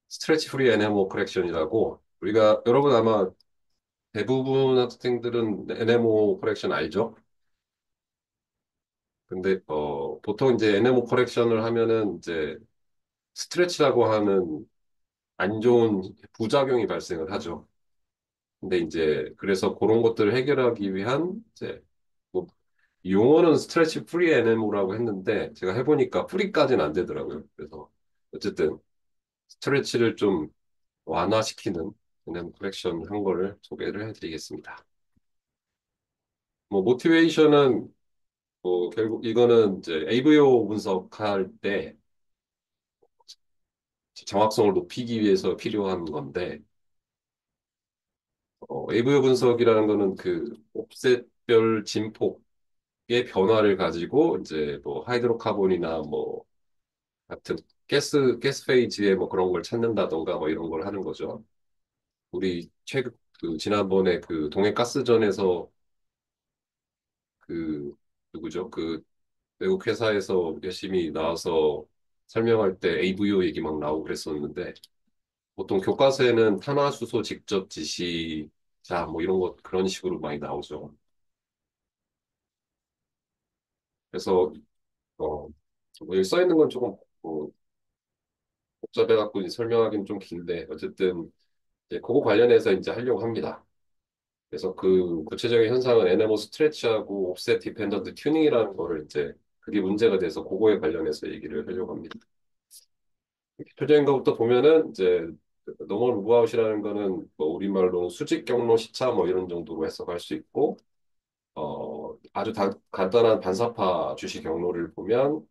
스트레치 프리 NMO 커렉션이라고 우리가 여러분 아마 대부분 학생들은 NMO 커렉션 알죠? 근데 보통 이제 NMO 커렉션을 하면은 이제 스트레치라고 하는 안 좋은 부작용이 발생을 하죠. 근데 이제 그래서 그런 것들을 해결하기 위한 이제 뭐 용어는 스트레치 프리 NMO라고 했는데 제가 해보니까 프리까지는 안 되더라고요. 그래서 어쨌든 스트레치를 좀 완화시키는 NM 커렉션 한 거를 소개를 해드리겠습니다. 뭐 모티베이션은 뭐 결국 이거는 이제 AVO 분석할 때 정확성을 높이기 위해서 필요한 건데 AVO 분석이라는 거는 그 옵셋별 진폭의 변화를 가지고 이제 뭐 하이드로카본이나 뭐 같은 가스 페이지의 뭐 그런 걸 찾는다던가 뭐 이런 걸 하는 거죠. 우리 최근 그 지난번에 그 동해가스전에서 그 누구죠? 그 외국 회사에서 열심히 나와서 설명할 때 AVO 얘기 막 나오고 그랬었는데 보통 교과서에는 탄화수소 직접 지시자 뭐 이런 것 그런 식으로 많이 나오죠. 그래서 뭐 여기 써 있는 건 조금 뭐 복잡해갖고 이제 설명하기는 좀 긴데 어쨌든 이제 그거 관련해서 이제 하려고 합니다. 그래서 그 구체적인 현상은 NMO 스트레치하고 옵셋 디펜던트 튜닝이라는 거를 이제 그게 문제가 돼서 그거에 관련해서 얘기를 하려고 합니다. 표적인 것부터 보면은 이제 노멀 무브아웃이라는 거는 뭐 우리말로는 수직 경로 시차 뭐 이런 정도로 해석할 수 있고 아주 간단한 반사파 주시 경로를 보면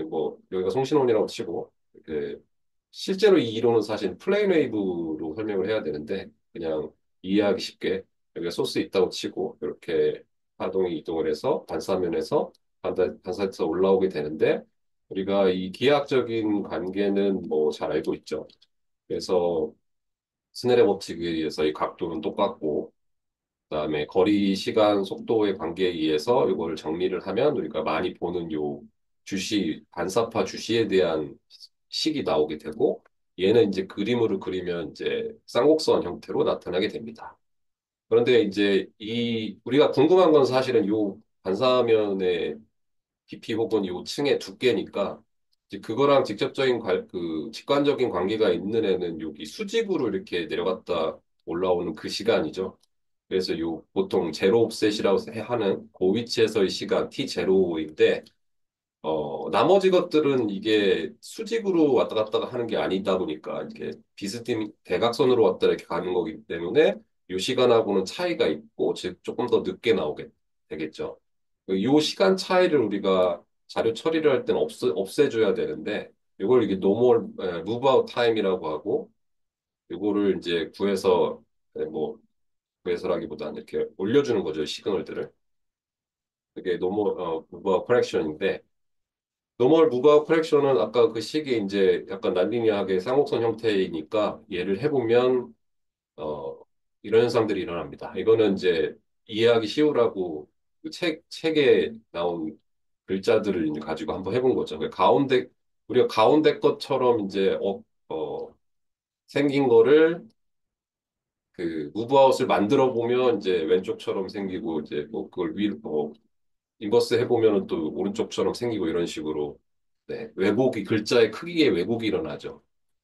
뭐 여기가 송신원이라고 치고 그 실제로 이 이론은 사실 플레인 웨이브로 설명을 해야 되는데 그냥 이해하기 쉽게 여기가 소스 있다고 치고 이렇게 파동이 이동을 해서 반사면에서 반사해서 올라오게 되는데 우리가 이 기하학적인 관계는 뭐 잘 알고 있죠. 그래서 스넬의 법칙에 의해서 이 각도는 똑같고 그다음에 거리, 시간, 속도의 관계에 의해서 이걸 정리를 하면 우리가 많이 보는 요 반사파 주시에 대한 식이 나오게 되고 얘는 이제 그림으로 그리면 이제 쌍곡선 형태로 나타나게 됩니다. 그런데 이제 우리가 궁금한 건 사실은 요 반사면의 깊이 혹은 요 층의 두께니까 이제 그거랑 직관적인 관계가 있는 애는 여기 수직으로 이렇게 내려갔다 올라오는 그 시간이죠. 그래서 보통 제로 옵셋이라고 하는 그 위치에서의 시간 T0인데 나머지 것들은 이게 수직으로 왔다 갔다 하는 게 아니다 보니까 이렇게 비스듬히 대각선으로 왔다 이렇게 가는 거기 때문에 이 시간하고는 차이가 있고 즉 조금 더 늦게 나오게 되겠죠. 이 시간 차이를 우리가 자료 처리를 할 때는 없애줘야 되는데 이걸 이게 노멀 무브 아웃 타임이라고 하고 이거를 이제 뭐 구해서라기보다는 이렇게 올려주는 거죠 시그널들을. 그게 무브 아웃 커렉션인데 노멀 무바 커렉션은 아까 그 식이 이제 약간 난리니하게 쌍곡선 형태이니까 얘를 해보면 어, 이런 현상들이 일어납니다. 이거는 이제 이해하기 쉬우라고 그 책에 나온 글자들을 이제 가지고 한번 해본 거죠. 우리가 가운데 것처럼 이제 생긴 거를 그 무브아웃을 만들어 보면 이제 왼쪽처럼 생기고 이제 뭐 그걸 인버스 해보면은 또 오른쪽처럼 생기고 이런 식으로 네, 글자의 크기의 왜곡이 일어나죠.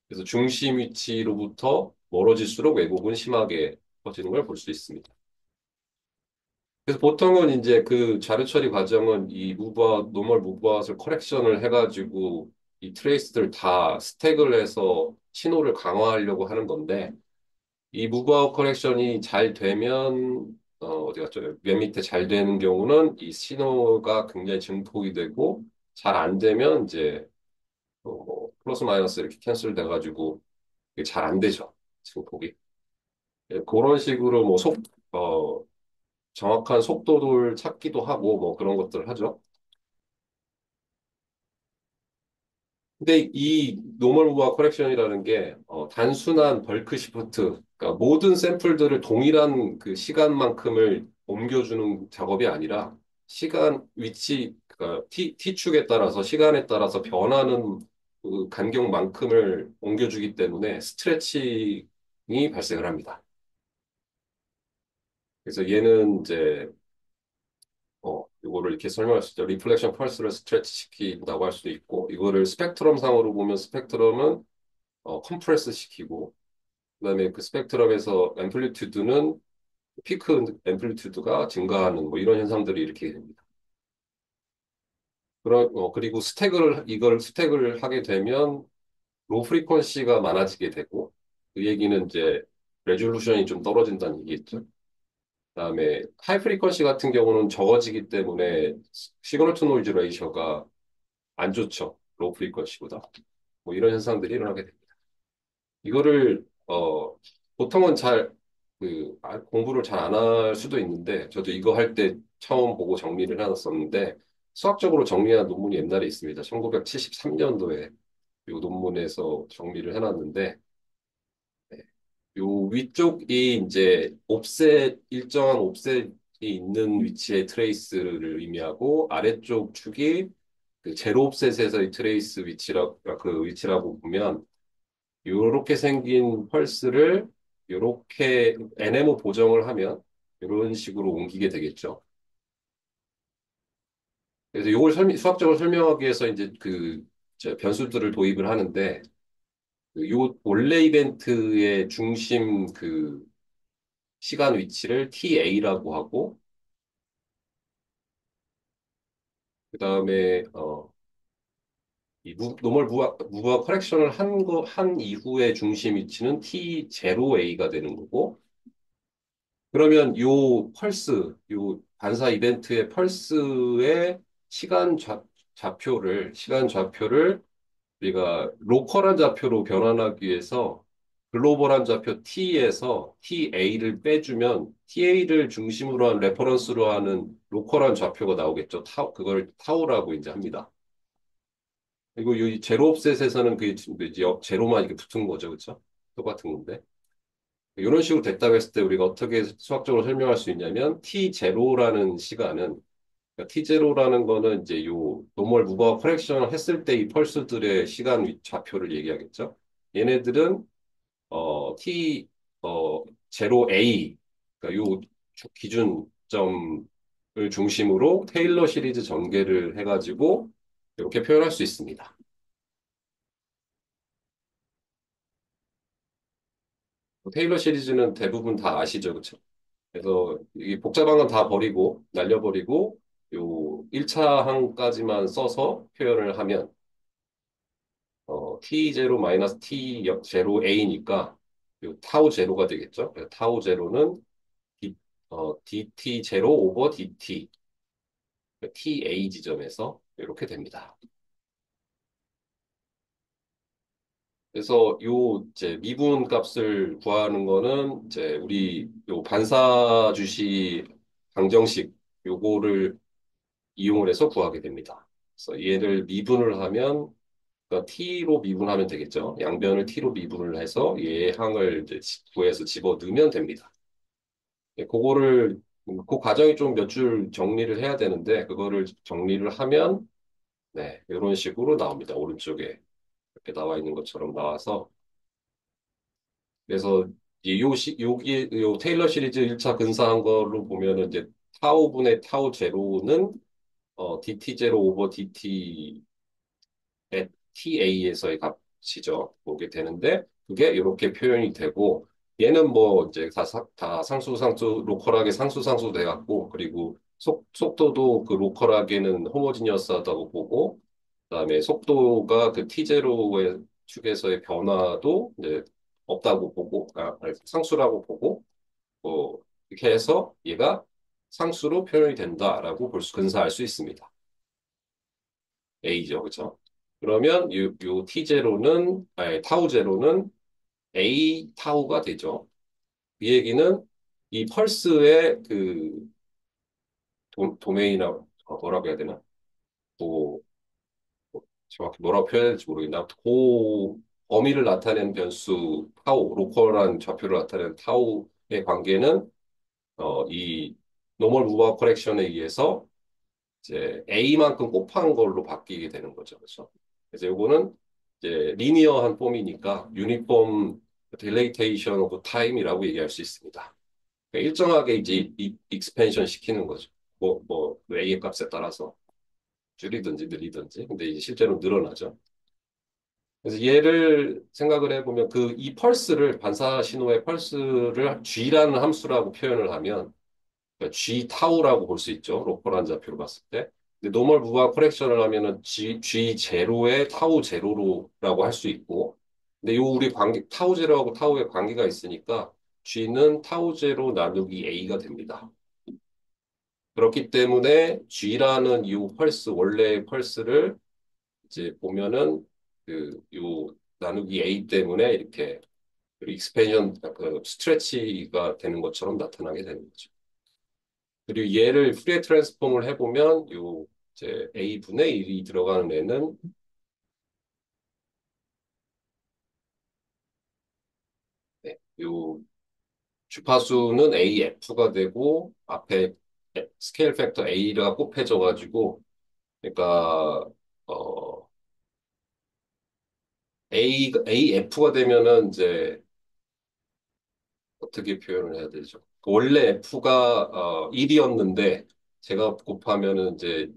그래서 중심 위치로부터 멀어질수록 왜곡은 심하게 퍼지는 걸 볼 수 있습니다. 그래서 보통은 이제 그 자료 처리 과정은 노멀 무브아웃을 커렉션을 해가지고 이 트레이스들 다 스택을 해서 신호를 강화하려고 하는 건데 이 무브아웃 커렉션이 잘 되면 어디 갔죠? 맨 밑에 잘 되는 경우는 이 신호가 굉장히 증폭이 되고 잘 안 되면 이제 뭐 플러스 마이너스 이렇게 캔슬 돼가지고 이게 잘 안 되죠. 증폭이. 예, 그런 식으로 어, 정확한 속도를 찾기도 하고 뭐 그런 것들을 하죠. 근데 이 노멀 무바 커렉션이라는 게 단순한 벌크 시프트, 그러니까 모든 샘플들을 동일한 그 시간만큼을 옮겨주는 작업이 아니라 시간 위치, 그러니까 T축에 따라서 시간에 따라서 변하는 그 간격만큼을 옮겨주기 때문에 스트레칭이 발생을 합니다. 그래서 얘는 이제 이거를 이렇게 설명할 수 있죠. 리플렉션 펄스를 스트레치 시킨다고 할 수도 있고, 이거를 스펙트럼 상으로 보면 스펙트럼은 컴프레스 시키고, 그다음에 그 스펙트럼에서 앰플리튜드는 피크 앰플리튜드가 증가하는 뭐 이런 현상들이 이렇게 됩니다. 그리고 이걸 스택을 하게 되면 로 프리퀀시가 많아지게 되고, 그 얘기는 이제 레졸루션이 좀 떨어진다는 얘기겠죠. 그다음에 하이 프리퀀시 같은 경우는 적어지기 때문에 시그널 투 노이즈 레이셔가 안 좋죠. 로우 프리퀀시보다. 뭐 이런 현상들이 일어나게 됩니다. 이거를 보통은 공부를 잘 안 할 수도 있는데 저도 이거 할 때 처음 보고 정리를 해놨었는데 수학적으로 정리한 논문이 옛날에 있습니다. 1973년도에 이 논문에서 정리를 해놨는데 요 위쪽이 이제 일정한 옵셋이 있는 위치의 트레이스를 의미하고 아래쪽 축이 그 제로 옵셋에서의 트레이스 그 위치라고 보면 요렇게 생긴 펄스를 요렇게 NM 보정을 하면 이런 식으로 옮기게 되겠죠. 그래서 이걸 수학적으로 설명하기 위해서 이제 저 변수들을 도입을 하는데 요 원래 이벤트의 중심 시간 위치를 TA라고 하고 그다음에 이 노멀 무바 커렉션을 한 이후의 중심 위치는 T0A가 되는 거고 그러면 요 반사 이벤트의 펄스의 시간 좌표를 우리가 로컬한 좌표로 변환하기 위해서 글로벌한 좌표 T에서 TA를 빼주면 TA를 중심으로 한 레퍼런스로 하는 로컬한 좌표가 나오겠죠. 그걸 타우라고 이제 합니다. 그리고 이 제로 옵셋에서는 이제 제로만 이렇게 붙은 거죠. 그렇죠? 똑같은 건데. 이런 식으로 됐다고 했을 때 우리가 어떻게 수학적으로 설명할 수 있냐면 T0라는 시간은 그러니까 T0라는 거는 이제 요 노멀 무버 커렉션을 했을 때 이 펄스들의 시간 좌표를 얘기하겠죠. 얘네들은 T 어 0A 그러니까 요 기준점을 중심으로 테일러 시리즈 전개를 해가지고 이렇게 표현할 수 있습니다. 테일러 시리즈는 대부분 다 아시죠, 그렇죠? 그래서 이 복잡한 건 다 버리고 날려버리고 요 1차 항까지만 써서 표현을 하면 T0 마이너스 T0 A니까 요 타우 제로가 되겠죠. 그래서 타우 제로는 DT0 오버 DT TA 지점에서 이렇게 됩니다. 그래서 요 이제 미분 값을 구하는 거는 이제 우리 요 반사 주시 방정식 요거를 이용을 해서 구하게 됩니다. 그래서 얘를 미분을 하면 그러니까 t로 미분하면 되겠죠. 양변을 t로 미분을 해서 얘의 항을 이제 구해서 집어 넣으면 됩니다. 그거를 그 과정이 좀 몇 줄 정리를 해야 되는데 그거를 정리를 하면 네, 이런 식으로 나옵니다. 오른쪽에 이렇게 나와 있는 것처럼 나와서 그래서 요 테일러 시리즈 1차 근사한 걸로 보면은 이제 타오분의 타오 제로는 DT 제로 오버 DT TA에서의 값이죠. 보게 되는데 그게 이렇게 표현이 되고 얘는 뭐 이제 다 상수 로컬하게 상수 돼갖고 그리고 속도도 그 로컬하게는 호모지니어스하다고 보고 그다음에 속도가 그 T0의 축에서의 변화도 이제 없다고 보고 아니, 상수라고 보고 뭐 이렇게 해서 얘가 상수로 표현이 된다라고 근사할 수 있습니다. A죠, 그렇죠? 그러면 요 T0는 아니 타우 제로는 A 타우가 되죠. 이 얘기는 이 펄스의 도메인이라고 뭐라고 해야 되나? 뭐 정확히 뭐라고 표현해야 될지 모르겠나. 그 범위를 나타내는 변수 타우, 로컬한 좌표를 나타내는 타우의 관계는 이 노멀 무바 커렉션에 의해서 이제 A만큼 곱한 걸로 바뀌게 되는 거죠. 그렇죠? 그래서 요거는 이제 리니어한 폼이니까 유니폼 딜레이테이션 오브 타임이라고 얘기할 수 있습니다. 그러니까 일정하게 이제 익스펜션 시키는 거죠. 뭐 A의 값에 따라서 줄이든지 늘리든지. 근데 이제 실제로 늘어나죠. 그래서 얘를 생각을 해보면 그 이 펄스를 반사 신호의 펄스를 G라는 함수라고 표현을 하면 그러니까 G 타우라고 볼 수 있죠. 로컬한 좌표로 봤을 때. 근데 노멀 무한 커렉션을 하면은 G 제로에 타우 제로로라고 할 수 있고. 근데 요 우리 관계 타우 제로하고 타우의 관계가 있으니까 G는 타우 제로 나누기 A가 됩니다. 그렇기 때문에 G라는 이 펄스 원래의 펄스를 이제 보면은 그 요 나누기 A 때문에 이렇게 익스펜션 그 스트레치가 되는 것처럼 나타나게 되는 거죠. 그리고 얘를 푸리에 트랜스폼을 해보면 요 이제 A분의 1이 들어가는 애는 네, 요 주파수는 AF가 되고 앞에 스케일 팩터 A가 곱해져가지고 그러니까 어 AF가 되면은 이제 어떻게 표현을 해야 되죠? 원래 F가 1이었는데 제가 곱하면은 이제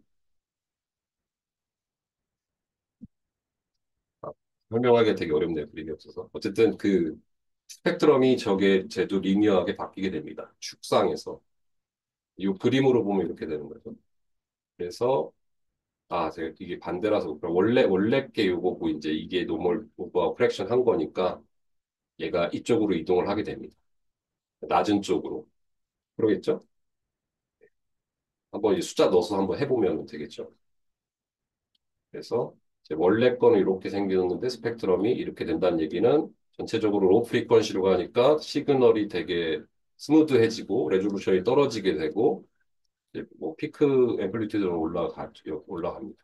아, 설명하기가 되게 어렵네요. 그림이 없어서. 어쨌든 그 스펙트럼이 저게 제도 리니어하게 바뀌게 됩니다. 축상에서. 이 그림으로 보면 이렇게 되는 거죠. 그래서 제가 이게 반대라서 그럼 원래 게 요거고 이제 이게 노멀 오버하고 프랙션 한 거니까 얘가 이쪽으로 이동을 하게 됩니다. 낮은 쪽으로. 그러겠죠? 한번 이 숫자 넣어서 한번 해보면 되겠죠. 그래서 이제 원래 거는 이렇게 생겼는데 스펙트럼이 이렇게 된다는 얘기는 전체적으로 로우 프리퀀시로 가니까 시그널이 되게 스무드해지고 레졸루션이 떨어지게 되고 이제 뭐 피크 앰플리튜드는 올라갑니다.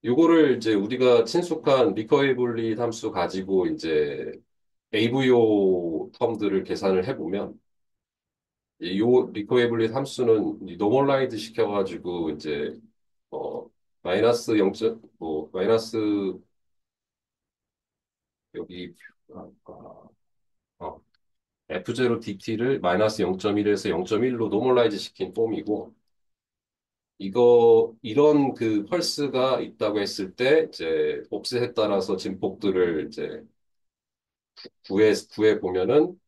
요거를 이제 우리가 친숙한 리커에블리 함수 가지고 이제 AVO 텀들을 계산을 해보면 요 리커에블리 함수는 노멀라이즈 시켜가지고 이제 마이너스 0. 뭐 마이너스 여기 어, F0DT를 마이너스 0.1에서 0.1로 노멀라이즈 시킨 폼이고 이런 그 펄스가 있다고 했을 때 이제 옵셋에 따라서 진폭들을 이제 구해 보면은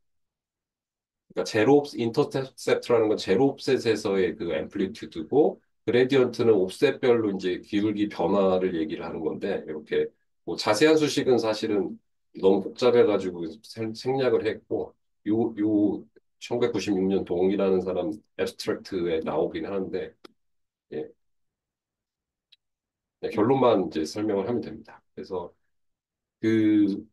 그러니까 인터셉트라는 건 제로 옵셋에서의 그 앰플리튜드고 그레디언트는 옵셋별로 이제 기울기 변화를 얘기를 하는 건데 이렇게 뭐 자세한 수식은 사실은 너무 복잡해가지고 생략을 했고 요 1996년 동이라는 사람 애브스트랙트에 나오긴 하는데 예, 결론만 이제 설명을 하면 됩니다. 그래서 그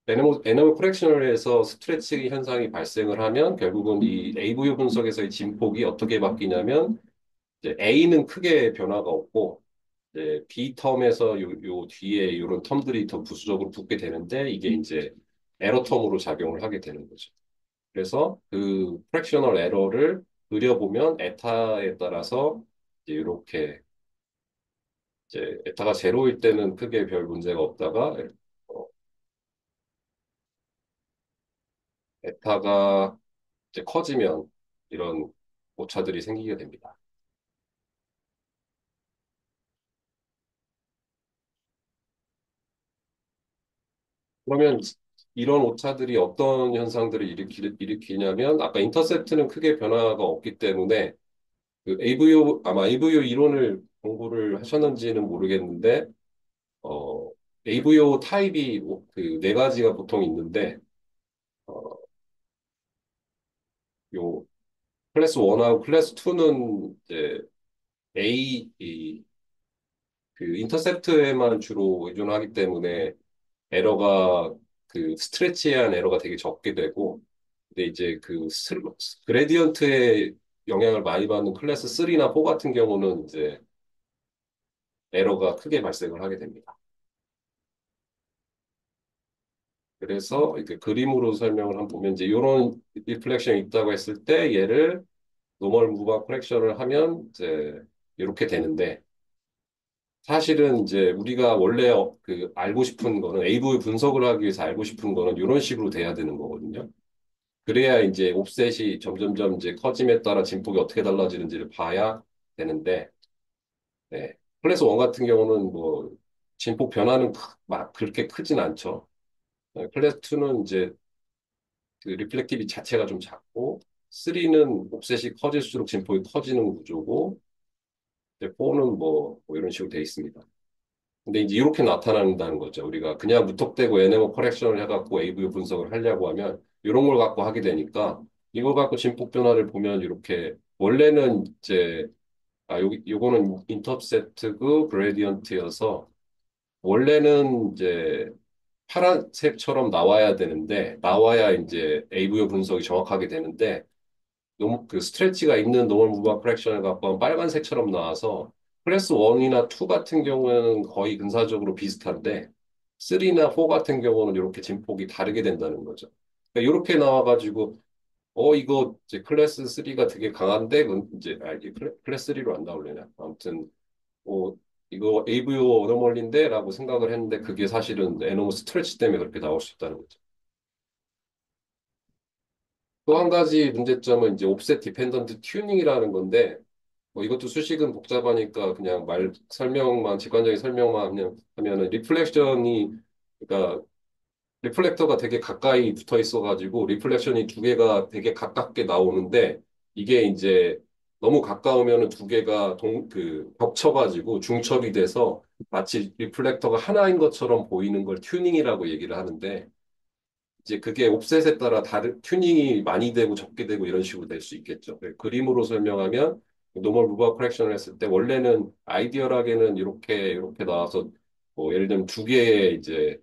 애니멀 커렉셔널에서 스트레치 현상이 발생을 하면 결국은 이 AVO 분석에서의 진폭이 어떻게 바뀌냐면 이제 A는 크게 변화가 없고 이제 B 텀에서 요 뒤에 이런 텀들이 더 부수적으로 붙게 되는데 이게 이제 에러 텀으로 작용을 하게 되는 거죠. 그래서 그 프랙셔널 에러를 그려보면 에타에 따라서 이제 이렇게 이제 에타가 제로일 때는 크게 별 문제가 없다가 어, 에타가 이제 커지면 이런 오차들이 생기게 됩니다. 그러면 이런 오차들이 어떤 현상들을 일으키냐면 아까 인터셉트는 크게 변화가 없기 때문에 그 아마 AVO 이론을 공부를 하셨는지는 모르겠는데 어, AVO 타입이 그 네 가지가 보통 있는데 어, 요 클래스 1하고 클래스 2는 이제 그 인터셉트에만 주로 의존하기 때문에 에러가 그 스트레치에 의한 에러가 되게 적게 되고 근데 이제 그레디언트에 영향을 많이 받는 클래스 3나 4 같은 경우는 이제 에러가 크게 발생을 하게 됩니다. 그래서 이렇게 그림으로 설명을 한번 보면 이제 이런 리플렉션이 있다고 했을 때 얘를 노멀 무바 커렉션을 하면 이제 이렇게 되는데 사실은 이제 우리가 원래 그 알고 싶은 거는 AV 분석을 하기 위해서 알고 싶은 거는 이런 식으로 돼야 되는 거거든요. 그래야 이제 옵셋이 점점점 이제 커짐에 따라 진폭이 어떻게 달라지는지를 봐야 되는데, 네. 클래스 1 같은 경우는 뭐 진폭 변화는 막 그렇게 크진 않죠. 네, 클래스 2는 이제 그 리플렉티비 자체가 좀 작고, 3는 옵셋이 커질수록 진폭이 커지는 구조고, 이제 4는 뭐 이런 식으로 돼 있습니다. 근데 이제 이렇게 나타난다는 거죠. 우리가 그냥 무턱대고 NMO 커렉션을 해갖고 AV 분석을 하려고 하면 이런 걸 갖고 하게 되니까 이걸 갖고 진폭 변화를 보면 이렇게 원래는 이제 요거는 인터셉트고 그레디언트여서 원래는 이제 파란색처럼 나와야 되는데 나와야 이제 AV 분석이 정확하게 되는데 너무 그 스트레치가 있는 노멀 무바 프랙션을 갖고 하면 빨간색처럼 나와서 클래스 1이나 2 같은 경우에는 거의 근사적으로 비슷한데 3나 4 같은 경우는 이렇게 진폭이 다르게 된다는 거죠. 그러니까 이렇게 나와가지고 이거 이제 클래스 3가 되게 강한데 이제 이게 클래스 3로 안 나올래나 아무튼 어 이거 AVO 노멀인데라고 생각을 했는데 그게 사실은 에너무 스트레치 때문에 그렇게 나올 수 있다는 거죠. 또 한 가지 문제점은 이제 옵셋 디펜던트 튜닝이라는 건데 뭐 이것도 수식은 복잡하니까 그냥 설명만 직관적인 설명만 그냥 하면은 리플렉션이 그러니까 리플렉터가 되게 가까이 붙어 있어가지고 리플렉션이 두 개가 되게 가깝게 나오는데 이게 이제 너무 가까우면은 두 개가 겹쳐가지고 중첩이 돼서 마치 리플렉터가 하나인 것처럼 보이는 걸 튜닝이라고 얘기를 하는데 이제 그게 옵셋에 따라 다른 튜닝이 많이 되고 적게 되고 이런 식으로 될 수 있겠죠. 그림으로 설명하면 노멀 무바 커렉션을 했을 때 원래는 아이디얼하게는 이렇게 나와서 뭐 예를 들면 두 개의 이제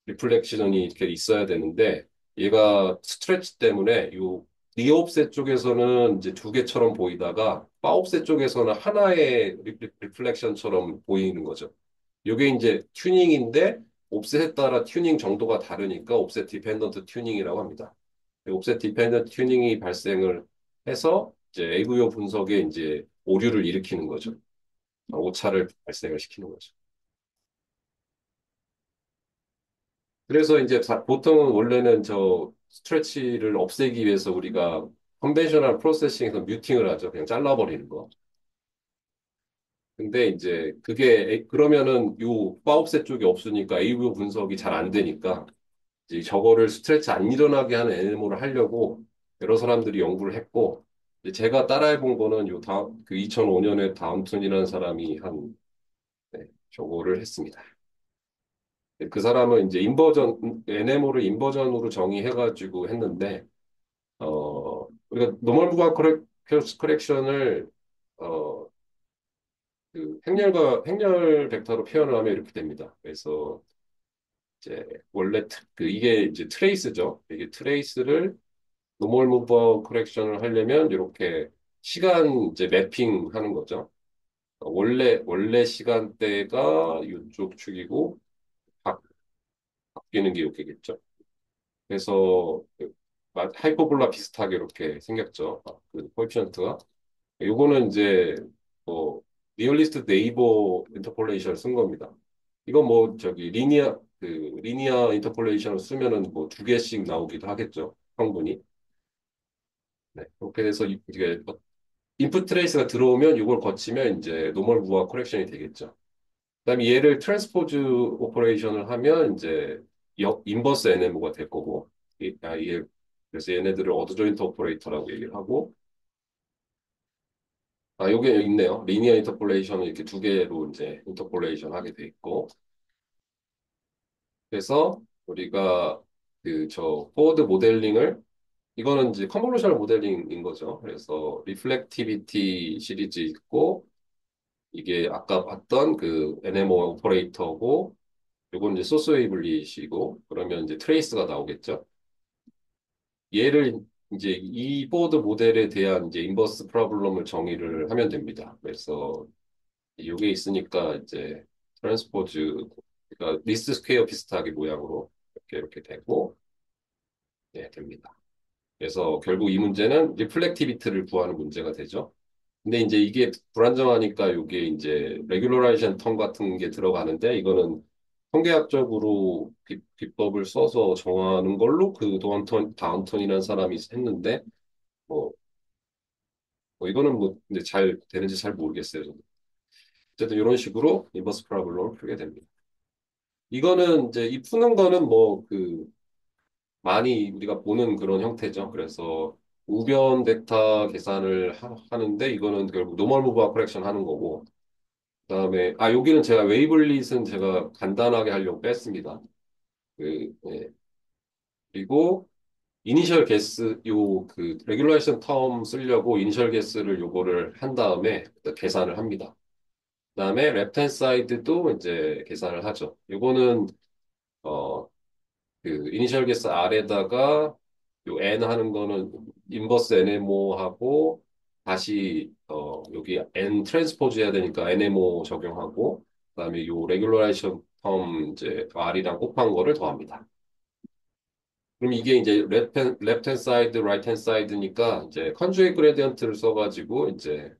리플렉션이 이렇게 있어야 되는데 얘가 스트레치 때문에 요 리옵셋 쪽에서는 이제 두 개처럼 보이다가 파옵셋 쪽에서는 하나의 리플렉션처럼 보이는 거죠. 이게 이제 튜닝인데 옵셋에 따라 튜닝 정도가 다르니까 옵셋 디펜던트 튜닝이라고 합니다. 옵셋 디펜던트 튜닝이 발생을 해서 이제 AVO 분석에 이제 오류를 일으키는 거죠. 오차를 발생을 시키는 거죠. 그래서 이제 보통은 원래는 저 스트레치를 없애기 위해서 우리가 컨벤셔널 프로세싱에서 뮤팅을 하죠. 그냥 잘라버리는 거. 근데 이제 그러면은 요 파옵셋 쪽이 없으니까 AVO 분석이 잘 안 되니까 이제 저거를 스트레치 안 일어나게 하는 애니모를 하려고 여러 사람들이 연구를 했고 이제 제가 따라해 본 거는 그 2005년에 다운튼이라는 사람이 저거를 했습니다. 그 사람은 이제 NMO를 인버전으로 정의해가지고 했는데, 우리가 노멀 무바 커렉션을, 어, 행렬 벡터로 표현을 하면 이렇게 됩니다. 그래서 이제 원래 이게 이제 트레이스죠. 이게 트레이스를 노멀 무바 커렉션을 하려면 이렇게 시간 이제 매핑 하는 거죠. 원래 시간대가 이쪽 축이고 바, 바뀌는 게 이렇게겠죠. 그래서 하이퍼볼라 비슷하게 이렇게 생겼죠. 그 코에피션트가. 요거는 이제 뭐 리얼리스트 네이버 인터폴레이션을 쓴 겁니다. 이건 뭐 저기 리니어 인터폴레이션을 쓰면은 뭐 두 개씩 나오기도 하겠죠. 성분이. 네. 그렇게 돼서 이게 인풋 트레이스가 들어오면 이걸 거치면 이제 노멀 무화 커렉션이 되겠죠. 그다음에 얘를 트랜스포즈 오퍼레이션을 하면 이제 인버스 NMO가 될 거고 이게 그래서 얘네들을 어드 조인트 오퍼레이터라고 얘기를 하고 요게 있네요. 리니어 인터폴레이션을 이렇게 두 개로 이제 인터폴레이션 하게 돼 있고 그래서 우리가 저 포워드 모델링을 이거는 이제 컨볼루셔널 모델링인 거죠. 그래서 리플렉티비티 시리즈 있고 이게 아까 봤던 그 NMO 오퍼레이터고 요건 이제 소스 웨이블릿이고 그러면 이제 트레이스가 나오겠죠. 얘를 이제 이 보드 모델에 대한 이제 인버스 프로블럼을 정의를 하면 됩니다. 그래서 이게 있으니까 이제 트랜스포즈 그러니까 리스트 스퀘어 비슷하게 모양으로 이렇게 되고 됩니다. 그래서 결국 이 문제는 리플렉티비티를 구하는 문제가 되죠. 근데 이제 이게 불안정하니까 이게 이제 레귤러라이션 텀 같은 게 들어가는데 이거는 통계학적으로 비법을 써서 정하는 걸로 그 다운턴이라는 사람이 했는데 뭐, 뭐 이거는 뭐 근데 잘 되는지 잘 모르겠어요. 저는. 어쨌든 이런 식으로 인버스 프라블럼을 풀게 됩니다. 이거는 이제 이 푸는 거는 뭐 그 많이 우리가 보는 그런 형태죠. 그래서 우변 벡터 계산을 하는데 이거는 결국 노멀 무브와 커렉션 하는 거고 그다음에 여기는 제가 웨이블릿은 제가 간단하게 하려고 뺐습니다. 예. 그리고 이니셜 게스 요 그 레귤레이션 텀 쓰려고 이니셜 게스를 요거를 한 다음에 계산을 합니다. 그다음에 랩트 사이드도 이제 계산을 하죠. 요거는 어 그 이니셜 게스 R에다가 요 N 하는 거는 인버스 NMO하고 다시 여기 N 트랜스포즈 해야 되니까 NMO 적용하고 그다음에 요 레귤러레이션 텀 이제 R이랑 곱한 거를 더합니다. 그럼 이게 이제 랩트 핸 사이드, 라이트 핸 사이드니까 이제 컨주게이트 그레디언트를 써가지고 이제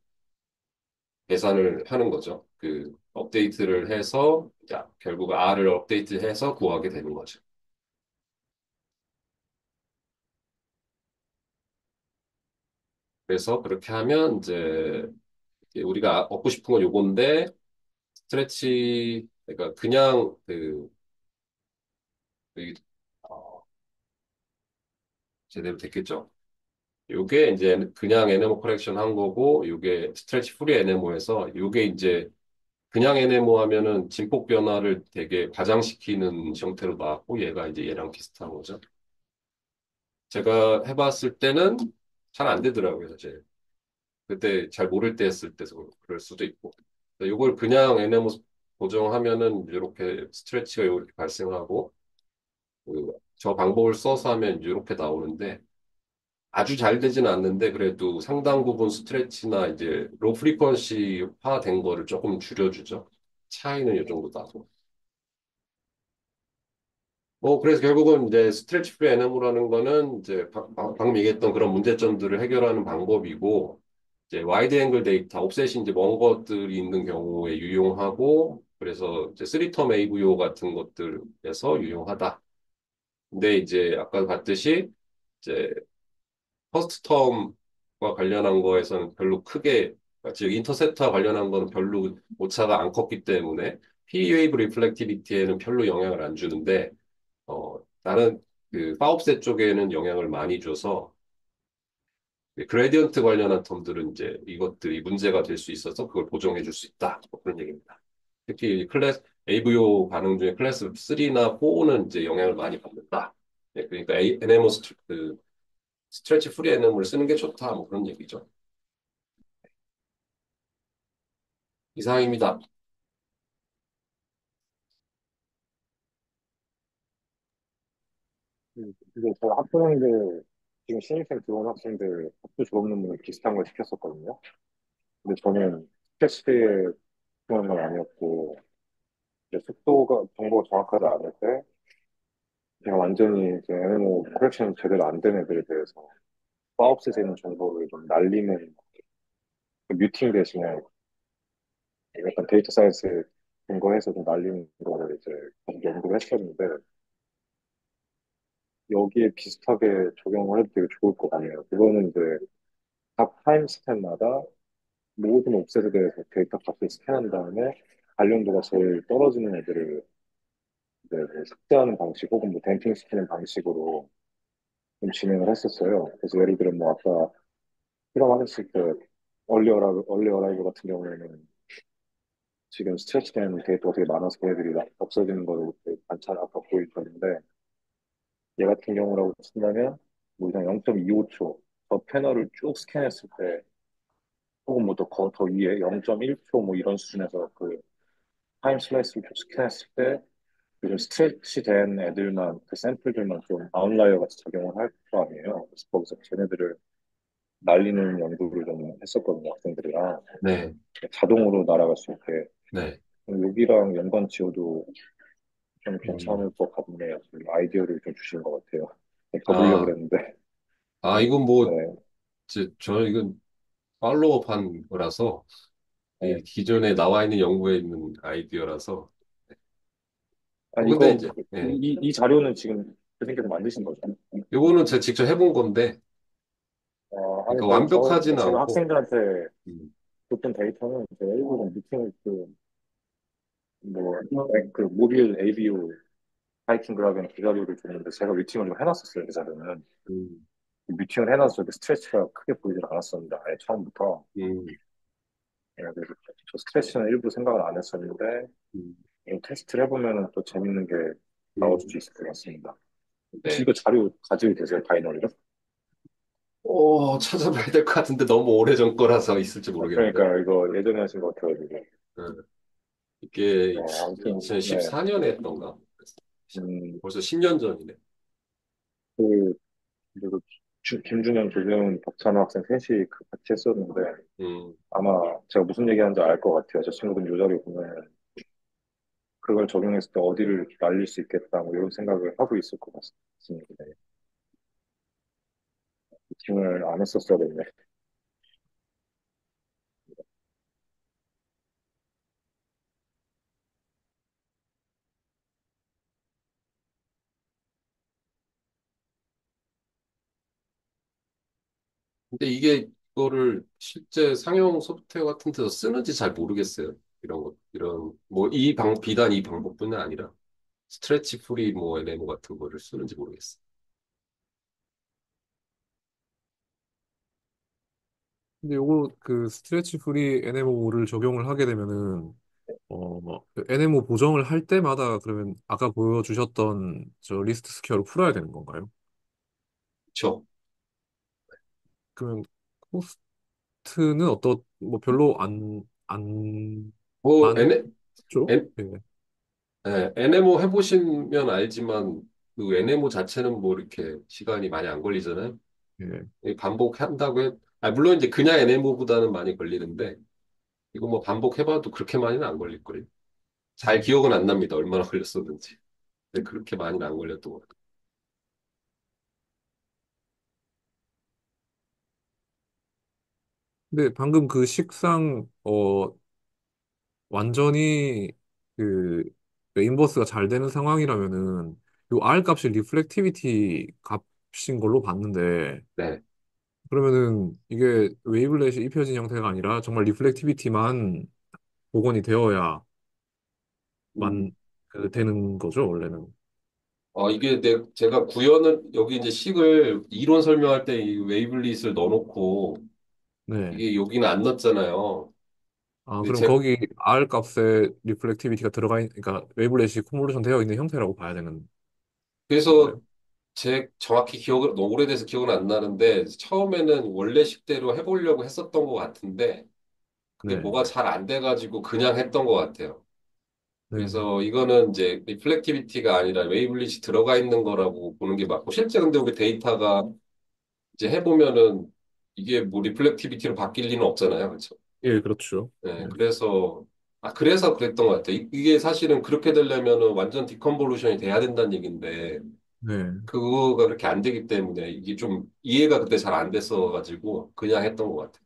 계산을 하는 거죠. 그 업데이트를 해서 자, 결국 R을 업데이트해서 구하게 되는 거죠. 그래서 그렇게 하면 이제 우리가 얻고 싶은 건 요건데 스트레치 그러니까 그냥 그, 어, 제대로 됐겠죠. 요게 이제 그냥 NMO 커렉션 한 거고 요게 스트레치 프리 NMO에서 요게 이제 그냥 NMO 하면은 진폭 변화를 되게 과장시키는 형태로 나왔고 얘가 이제 얘랑 비슷한 거죠. 제가 해봤을 때는 잘 안 되더라고요, 사실. 그때 잘 모를 때 했을 때서 그럴 수도 있고. 이걸 그냥 NMO 고정하면은 이렇게 스트레치가 이렇게 발생하고 저 방법을 써서 하면 이렇게 나오는데 아주 잘 되지는 않는데 그래도 상당 부분 스트레치나 이제 로 프리퀀시화 된 거를 조금 줄여주죠. 차이는 이 정도 나고. 뭐, 그래서 결국은 이제 스트레치 프리 에너무라는 거는 이제 방금 얘기했던 그런 문제점들을 해결하는 방법이고, 이제 와이드 앵글 데이터, 옵셋이 이제 먼 것들이 있는 경우에 유용하고, 그래서 이제 3텀 AVO 같은 것들에서 유용하다. 근데 이제 아까 봤듯이 이제 퍼스트 텀과 관련한 거에서는 별로 크게, 즉 인터셉터와 관련한 거는 별로 오차가 안 컸기 때문에 P 웨이브 리플렉티비티에는 별로 영향을 안 주는데, 다른 그 파업셋 쪽에는 영향을 많이 줘서 그레디언트 관련한 텀들은 이제 이것들이 문제가 될 수 있어서 그걸 보정해 줄 수 있다. 뭐 그런 얘기입니다. 특히 클래스 AVO 반응 중에 클래스 3나 4는 이제 영향을 많이 받는다. 네, 그러니까 NMO 스트레치 프리 NMO를 쓰는 게 좋다. 뭐 그런 얘기죠. 이상입니다. 이제 저희 학부형들, 지금 신입생 들어온 학생들 학부 졸업 논문 비슷한 걸 시켰었거든요. 근데 저는 스케치에 필요한 건 아니었고, 이제 속도가, 정보가 정확하지 않을 때, 제가 완전히 이제 MMO 커렉션 제대로 안 된 애들에 대해서 파업셋에 있는 정보를 좀 날리는 그 뮤팅 대신에 약간 데이터 사이언스 근거해서 좀 날리는 거를 이제 계속 연구를 했었는데, 여기에 비슷하게 적용을 해도 되게 좋을 것 같네요. 그거는 이제 각 타임 스텝마다 모든 옵셋에 대해서 데이터 값을 스캔한 다음에 관련도가 제일 떨어지는 애들을 이제 뭐 삭제하는 방식 혹은 뭐 댐핑 시키는 방식으로 좀 진행을 했었어요. 그래서 예를 들어 뭐 아까 실험하셨을 때 얼리 어라이브 같은 경우에는 지금 스트레치된 데이터가 되게 많아서 걔네들이 없어지는 거를 이렇게 관찰 아까 보여주셨는데 얘 같은 경우라고 친다면 뭐 그냥 0.25초 저 패널을 쭉 스캔했을 때 혹은 뭐 더 위에 0.1초 뭐 이런 수준에서 그 타임 슬라이스를 쭉 스캔했을 때 요즘 스트레치 된 애들만 그 샘플들만 좀 아웃라이어 같이 작용을 할 거 아니에요. 그래서 거기서 쟤네들을 날리는 연구를 좀 했었거든요, 학생들이랑. 네, 자동으로 날아갈 수 있게. 네. 여기랑 연관 지어도 좀 음, 괜찮을 것 같네요. 좀 아이디어를 좀 주신 것 같아요. 더 보려고 아, 그랬는데. 이건 뭐, 네. 이건 팔로우업한 거라서 네. 이 기존에 나와 있는 연구에 있는 아이디어라서 아니, 근데 이거, 이제 예. 이 자료는 지금 교수님께서 만드신 거죠? 요거는 제가 직접 해본 건데 아니, 그러니까 완벽하지는 제가 않고 학생들한테 음, 줬던 데이터는 제가 일부러 미팅을 그 모빌 ABO 하이킹 그라비언 그 자료를 줬는데 제가 미팅을 좀 해놨었어요, 그 자료는. 음, 미팅을 해놔서 그 스트레치가 크게 보이질 않았었는데, 아예 처음부터. 음, 그래서 저 스트레치는 일부 생각을 안 했었는데, 음, 이 테스트를 해보면 또 재밌는 게 나올 음, 수 있을 것 같습니다. 혹시 네. 이거 자료 가지고 계세요, 바이너리로? 찾아봐야 될 것 같은데 너무 오래전 거라서 있을지 모르겠네. 그러니까 이거 예전에 하신 것 같아가지고. 어, 이게 아무튼, 네. 2014년에 했던가? 음, 벌써 10년 전이네. 그, 그리고 김준현, 조재훈, 박찬호 학생 셋이 같이 했었는데, 음, 아마 제가 무슨 얘기하는지 알 것 같아요. 저 친구들 요 자료 보면 그걸 적용했을 때 어디를 날릴 수 있겠다, 뭐 이런 생각을 하고 있을 것 같습니다. 미팅을 안 했었어야 됐네. 근데 이게 이거를 실제 상용 소프트웨어 같은 데서 쓰는지 잘 모르겠어요. 이런 것, 이런, 뭐, 비단 이 방법뿐만 아니라 스트레치 프리 뭐 LMO 같은 거를 쓰는지 모르겠어요. 근데 요거 그 스트레치 프리 NMO를 적용을 하게 되면은 그 NMO 보정을 할 때마다 그러면 아까 보여주셨던 저 리스트 스퀘어를 풀어야 되는 건가요? 그렇죠. 그러면 코스트는 뭐 별로 안 뭐, 많죠? N, 예. NMO 해보시면 알지만 그 NMO 자체는 뭐 이렇게 시간이 많이 안 걸리잖아요. 예. 이 반복한다고 물론 이제 그냥 NMO보다는 많이 걸리는데 이거 뭐 반복해봐도 그렇게 많이는 안 걸릴걸요. 잘 음. 기억은 안 납니다. 얼마나 걸렸었는지. 근데 그렇게 많이는 안 걸렸던 것 같아요. 근데 방금 그 식상 완전히 그 인버스가 잘 되는 상황이라면은 요 R 값이 리플렉티비티 값인 걸로 봤는데 네. 그러면은 이게 웨이블렛이 입혀진 형태가 아니라 정말 리플렉티비티만 복원이 되어야만 음. 되는 거죠, 원래는. 이게 제가 구현을, 여기 이제 식을 이론 설명할 때 이 웨이블릿을 넣어놓고 네. 이게 여기는 안 넣었잖아요. 아, 근데 그럼 거기 R 값에 리플렉티비티가 그러니까 웨이블렛이 컨볼루션 되어 있는 형태라고 봐야 되는 그래서 건가요? 정확히 너무 오래돼서 기억은 안 나는데 처음에는 원래 식대로 해보려고 했었던 것 같은데 그게 네. 뭐가 잘 안 돼가지고 그냥 했던 것 같아요. 네. 그래서 이거는 이제 리플렉티비티가 아니라 웨이블릿이 들어가 있는 거라고 보는 게 맞고 실제 근데 우리 데이터가 이제 해보면은 이게 뭐 리플렉티비티로 바뀔 리는 없잖아요. 그렇죠? 예, 그렇죠. 네, 네. 그래서 그랬던 것 같아요. 이게 사실은 그렇게 되려면은 완전 디컨볼루션이 돼야 된다는 얘기인데 네. 그거가 그렇게 안 되기 때문에 이게 좀 이해가 그때 잘 안 됐어가지고 그냥 했던 것 같아요.